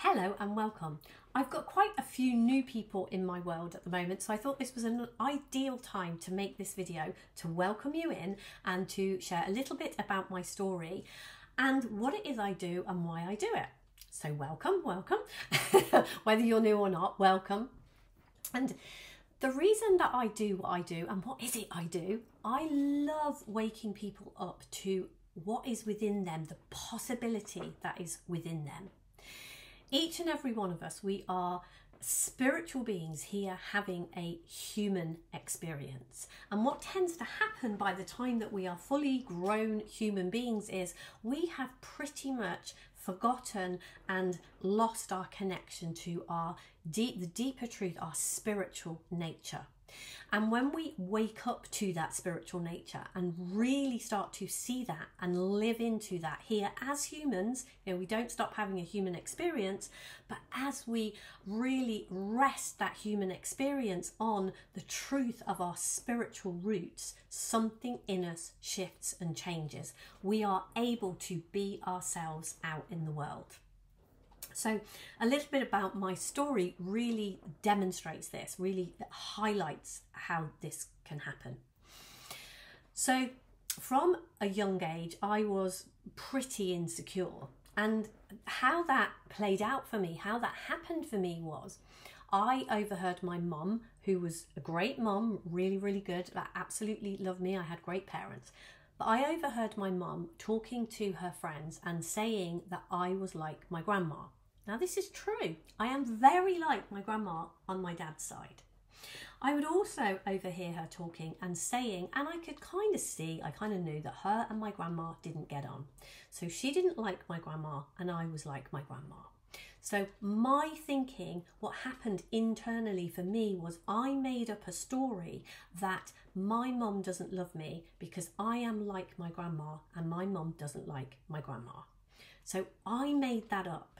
Hello and welcome. I've got quite a few new people in my world at the moment, so I thought this was an ideal time to make this video to welcome you in and to share a little bit about my story and what it is I do and why I do it. So welcome. Whether you're new or not, welcome. And the reason that I do what I do, and what is it I do? I love waking people up to what is within them, the possibility that is within them. Each and every one of us, we are spiritual beings here having a human experience. And what tends to happen by the time that we are fully grown human beings is we have pretty much forgotten and lost our connection to the deeper truth, our spiritual nature. And when we wake up to that spiritual nature and really start to see that and live into that here as humans, we don't stop having a human experience, but as we really rest that human experience on the truth of our spiritual roots, something in us shifts and changes. We are able to be ourselves out in the world. So a little bit about my story really demonstrates this, really highlights how this can happen. So from a young age, I was pretty insecure, and how that played out for me, how that happened for me was I overheard my mum, who was a great mum, really, really good, that absolutely loved me. I had great parents. But I overheard my mum talking to her friends and saying that I was like my grandma. Now this is true. I am very like my grandma on my dad's side. I would also overhear her talking and saying, and I could kind of see, I kind of knew that her and my grandma didn't get on. So she didn't like my grandma and I was like my grandma. So my thinking, what happened internally for me was I made up a story that my mum doesn't love me because I am like my grandma and my mum doesn't like my grandma. So I made that up.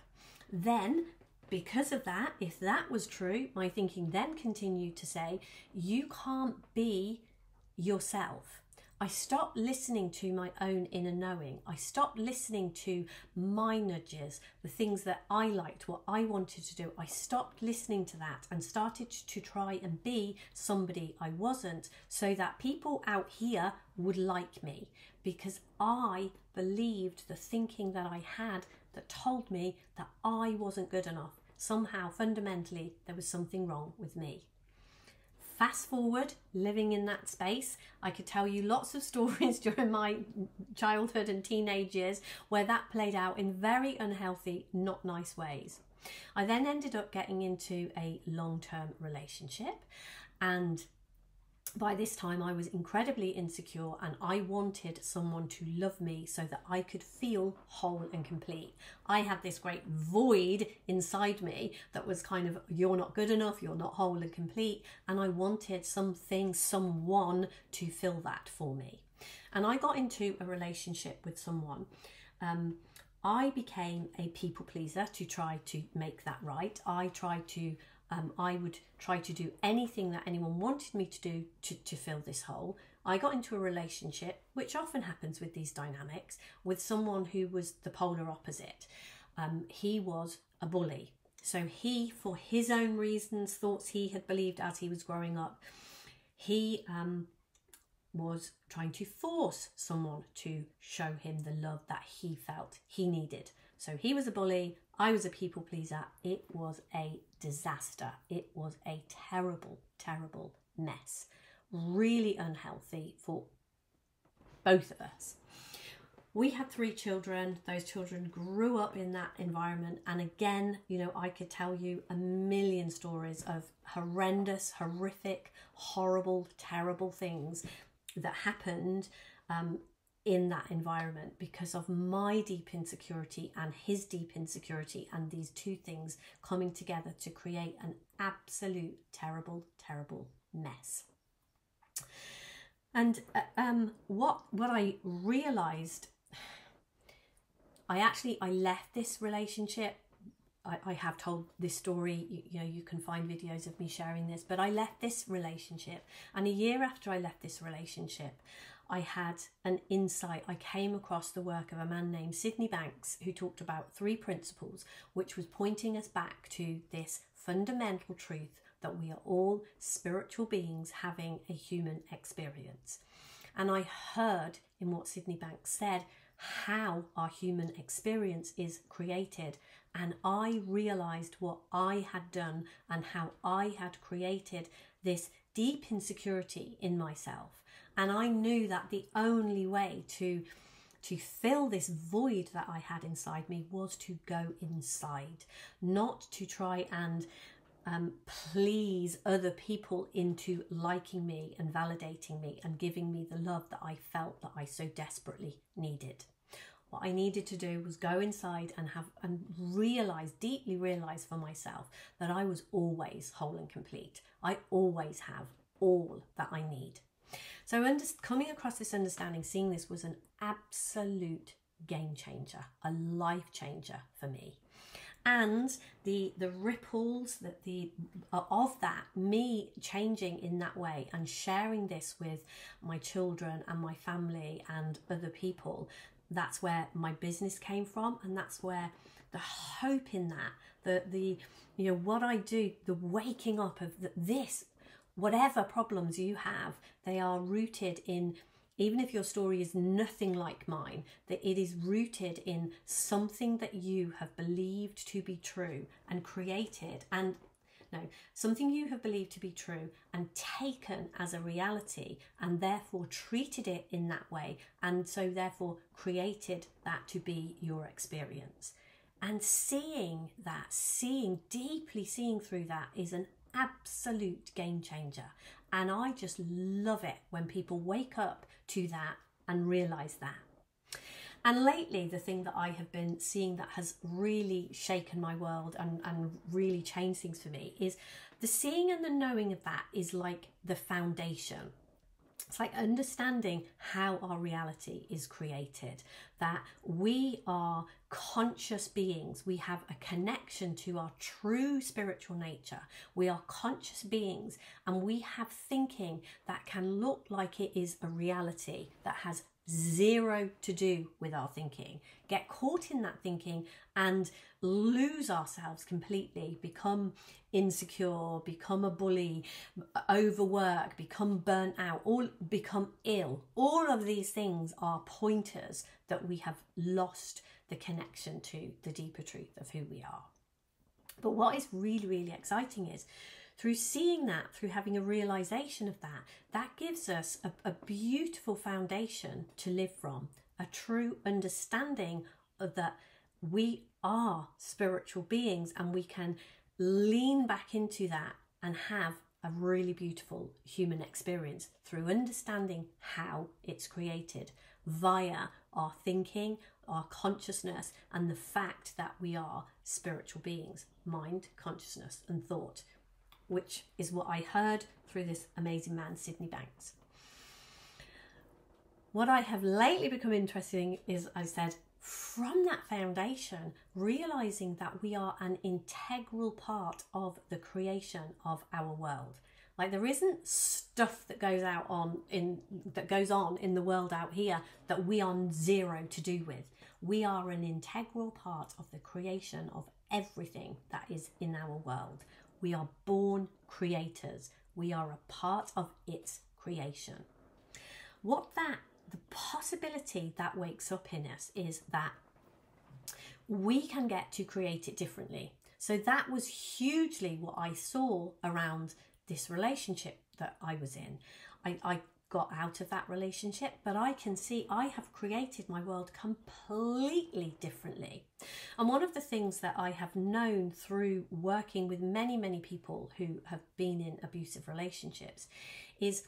Then, because of that, if that was true, my thinking then continued to say, you can't be yourself. I stopped listening to my own inner knowing. I stopped listening to my nudges, the things that I liked, what I wanted to do. I stopped listening to that and started to try and be somebody I wasn't, so that people out here would like me, because I believed the thinking that I had that told me that I wasn't good enough. Somehow, fundamentally, there was something wrong with me. Fast forward, living in that space, I could tell you lots of stories during my childhood and teenage years where that played out in very unhealthy, not nice ways. I then ended up getting into a long-term relationship, and by this time I was incredibly insecure and I wanted someone to love me so that I could feel whole and complete. I had this great void inside me that was kind of, you're not good enough, you're not whole and complete, and I wanted someone to fill that for me. And I got into a relationship with someone. I became a people pleaser to try to make that right. I would try to do anything that anyone wanted me to do to fill this hole. I got into a relationship, which often happens with these dynamics, with someone who was the polar opposite. He was a bully. So he, for his own reasons, thoughts he had believed as he was growing up, he was trying to force someone to show him the love that he felt he needed. So he was a bully, I was a people pleaser. It was a disaster. It was a terrible, terrible mess. Really unhealthy for both of us. We had 3 children. Those children grew up in that environment. And again, I could tell you a million stories of horrendous, horrific, horrible, terrible things that happened in that environment because of my deep insecurity and his deep insecurity, and these two things coming together to create an absolute terrible, terrible mess. And what I realized, I left this relationship. I have told this story, you can find videos of me sharing this, but I left this relationship, and a year after I left this relationship, I had an insight. I came across the work of a man named Sydney Banks, who talked about 3 principles, which was pointing us back to this fundamental truth that we are all spiritual beings having a human experience. And I heard in what Sydney Banks said how our human experience is created, and I realized what I had done and how I had created this deep insecurity in myself. And I knew that the only way to fill this void that I had inside me was to go inside, not to try and please other people into liking me and validating me and giving me the love that I felt that I so desperately needed. What I needed to do was go inside and deeply realize for myself that I was always whole and complete. I always have all that I need. So coming across this understanding, seeing this, was an absolute game changer, a life changer for me. And the ripples of that, me changing in that way and sharing this with my children and my family and other people, that's where my business came from, and that's where the hope in that, the what I do, the waking up of this, whatever problems you have, they are rooted in, even if your story is nothing like mine, that it is rooted in something that you have believed to be true and created, something you have believed to be true and taken as a reality, and therefore treated it in that way, and so therefore created that to be your experience. And seeing that, deeply seeing through that, is an absolute game changer. And I just love it when people wake up to that and realize that. And lately, the thing that I have been seeing that has really shaken my world and really changed things for me is the seeing and the knowing of that is like the foundation. It's like understanding how our reality is created, that we are conscious beings. We have a connection to our true spiritual nature. We are conscious beings, and we have thinking that can look like it is a reality that has zero to do with our thinking, get caught in that thinking and lose ourselves completely, become insecure, become a bully, overwork, become burnt out, or become ill. All of these things are pointers that we have lost the connection to the deeper truth of who we are. But what is really, really exciting is through seeing that, through having a realization of that, that gives us a beautiful foundation to live from, a true understanding of that we are spiritual beings, and we can lean back into that and have a really beautiful human experience through understanding how it's created via our thinking, our consciousness, and the fact that we are spiritual beings, mind, consciousness, and thought, which is what I heard through this amazing man, Sydney Banks. What I have lately become interested in is, I said, from that foundation, realizing that we are an integral part of the creation of our world. Like, there isn't stuff that goes on in the world out here that we are zero to do with. We are an integral part of the creation of everything that is in our world. We are born creators. We are a part of its creation. The possibility that wakes up in us is that we can get to create it differently. So that was hugely what I saw around this relationship that I was in. I got out of that relationship, but I can see I have created my world completely differently. And one of the things that I have known through working with many, many people who have been in abusive relationships is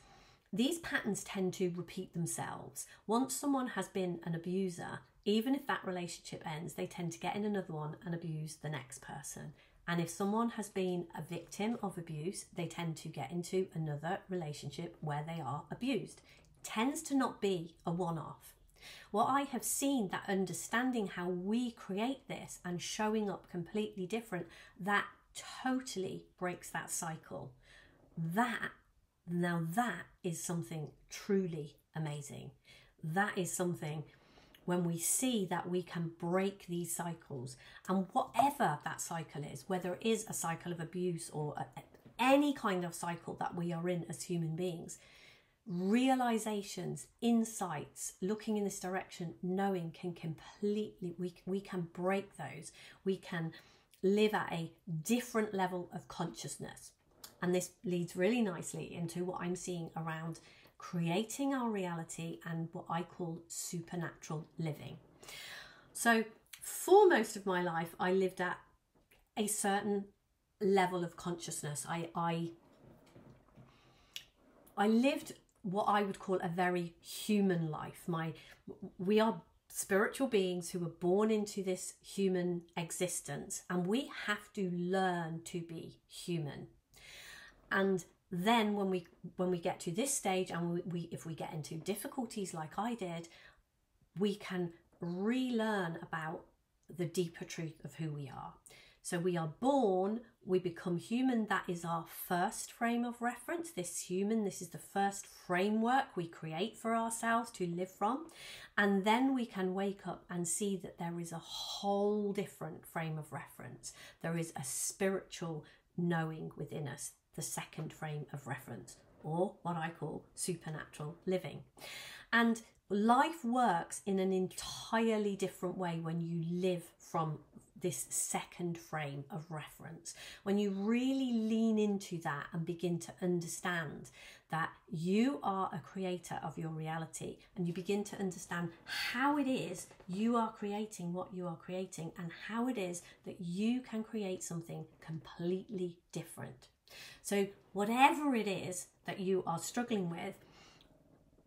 these patterns tend to repeat themselves. Once someone has been an abuser, even if that relationship ends, they tend to get in another one and abuse the next person. And if someone has been a victim of abuse, they tend to get into another relationship where they are abused. It tends to not be a one-off. What I have seen, that understanding how we create this and showing up completely different, that totally breaks that cycle. That is something truly amazing. That is something, when we see that we can break these cycles, and whatever that cycle is, whether it is a cycle of abuse or any kind of cycle that we are in as human beings, realizations, insights, looking in this direction, knowing can completely, we can break those. We can live at a different level of consciousness. And this leads really nicely into what I'm seeing around creating our reality and what I call supernatural living. So for most of my life, I lived at a certain level of consciousness. I lived what I would call a very human life. We are spiritual beings who were born into this human existence, and we have to learn to be human. And then when we get to this stage, and if we get into difficulties like I did, we can relearn about the deeper truth of who we are. So we are born, we become human. That is our first frame of reference. This is the first framework we create for ourselves to live from. And then we can wake up and see that there is a whole different frame of reference. There is a spiritual knowing within us, the second frame of reference, or what I call supernatural living. And life works in an entirely different way when you live from this second frame of reference. When you really lean into that and begin to understand that you are a creator of your reality, and you begin to understand how it is you are creating what you are creating, and how it is that you can create something completely different. So whatever it is that you are struggling with,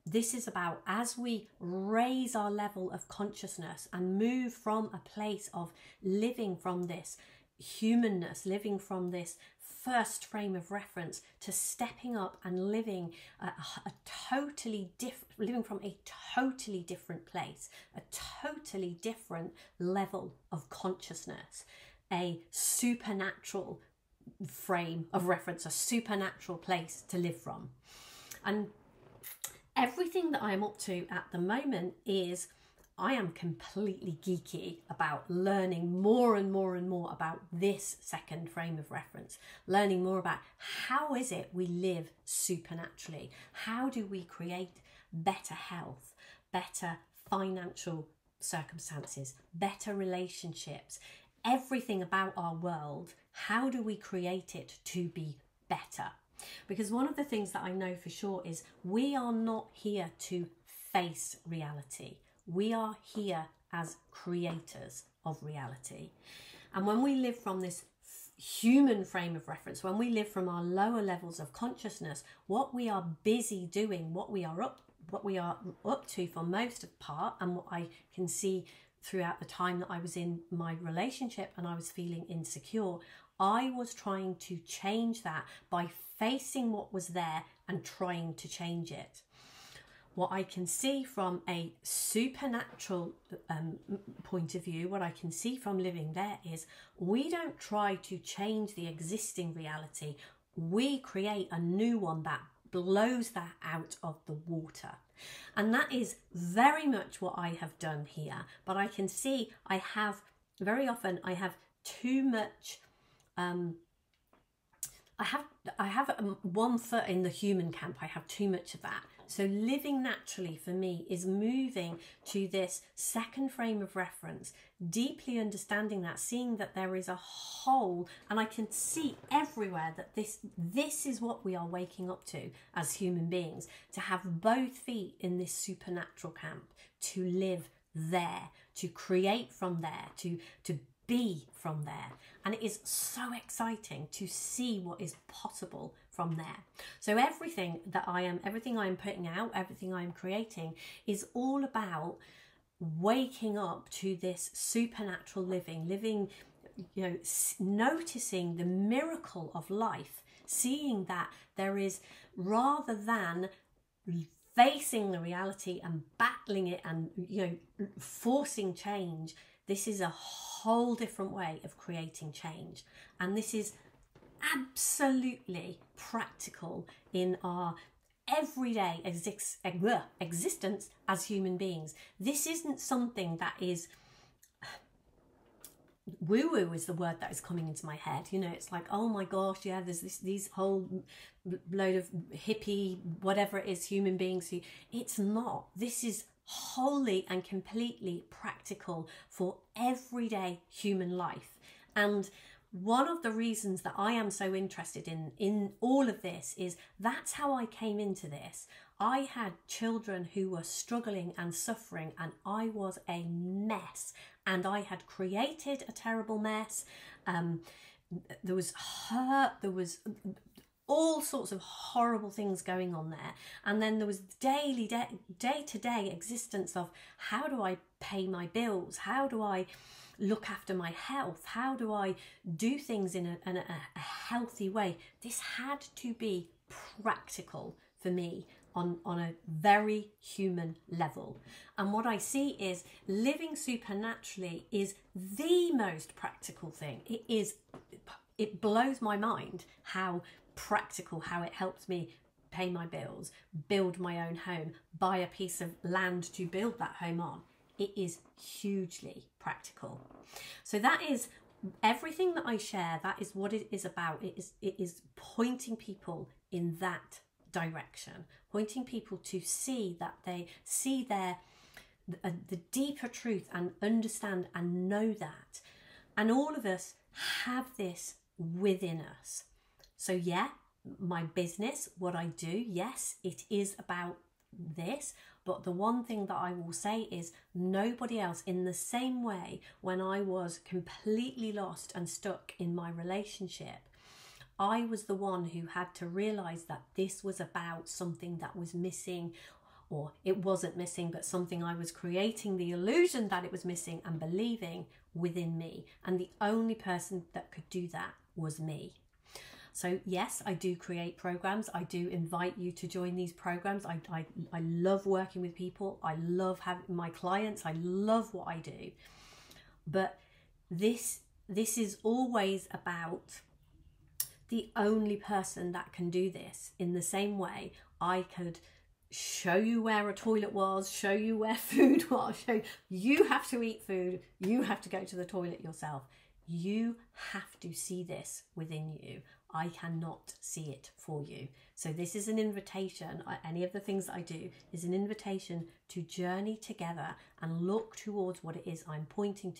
this is about, as we raise our level of consciousness and move from a place of living from this humanness, living from this first frame of reference, to stepping up and living living from a totally different place, a totally different level of consciousness, a supernatural frame of reference, a supernatural place to live from. And everything that I'm up to at the moment is, I am completely geeky about learning more and more and more about this second frame of reference, learning more about how is it we live supernaturally, how do we create better health, better financial circumstances, better relationships, everything about our world. How do we create it to be better? Because one of the things that I know for sure is we are not here to face reality. We are here as creators of reality. And when we live from this human frame of reference, when we live from our lower levels of consciousness, what we are busy doing, what we are up to for most of the part, and what I can see throughout the time that I was in my relationship and I was feeling insecure, I was trying to change that by facing what was there and trying to change it. What I can see from a supernatural point of view, what I can see from living there, is we don't try to change the existing reality. We create a new one that blows that out of the water. And that is very much what I have done here. But I can see very often I have too much, I have one foot in the human camp. I have too much of that. So living naturally for me is moving to this second frame of reference, deeply understanding that, seeing that there is a whole, and I can see everywhere that this is what we are waking up to as human beings, to have both feet in this supernatural camp, to live there, to create from there, to be from there. And it is so exciting to see what is possible from there. So everything I am putting out, everything I am creating, is all about waking up to this supernatural living, noticing the miracle of life, seeing that there is, rather than facing the reality and battling it and forcing change, this is a whole different way of creating change. And this is absolutely practical in our everyday existence as human beings. This isn't something that is woo-woo is the word that is coming into my head. You know, it's like, oh my gosh, yeah, there's these whole load of hippie whatever it is human beings who, it's not. This is wholly and completely practical for everyday human life. And one of the reasons that I am so interested in all of this is that's how I came into this. I had children who were struggling and suffering, and I was a mess, and I had created a terrible mess. There was hurt, there was all sorts of horrible things going on there. And then there was day-to-day existence of, how do I pay my bills? How do I look after my health? How do I do things in a healthy way? This had to be practical for me on a very human level. And what I see is living supernaturally is the most practical thing. It blows my mind how practical, how it helps me pay my bills, build my own home, buy a piece of land to build that home on. It is hugely practical. So that is everything that I share. That is what it is about. It is pointing people in that direction, pointing people to see that they see the deeper truth and understand and know that. And all of us have this within us. So yeah, my business, what I do, yes, it is about this. But the one thing that I will say is nobody else, in the same way when I was completely lost and stuck in my relationship, I was the one who had to realize that this was about something that was missing, or it wasn't missing, but something I was creating the illusion that it was missing and believing within me. And the only person that could do that was me. So yes, I do create programs. I do invite you to join these programs. I love working with people. I love having my clients. I love what I do. But this is always about the only person that can do this. In the same way, I could show you where a toilet was, show you where food was, you have to eat food, you have to go to the toilet yourself. You have to see this within you. I cannot see it for you. So this is an invitation. Any of the things that I do is an invitation to journey together and look towards what it is I'm pointing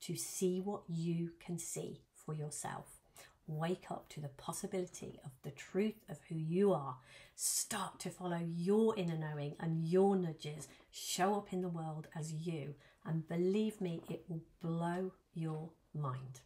to see what you can see for yourself. Wake up to the possibility of the truth of who you are. Start to follow your inner knowing and your nudges. Show up in the world as you. And believe me, it will blow your mind.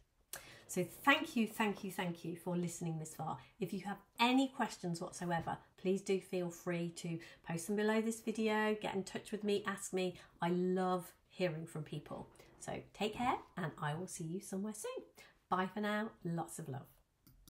So thank you for listening this far. If you have any questions whatsoever, please do feel free to post them below this video, get in touch with me, ask me. I love hearing from people. So take care, and I will see you somewhere soon. Bye for now. Lots of love.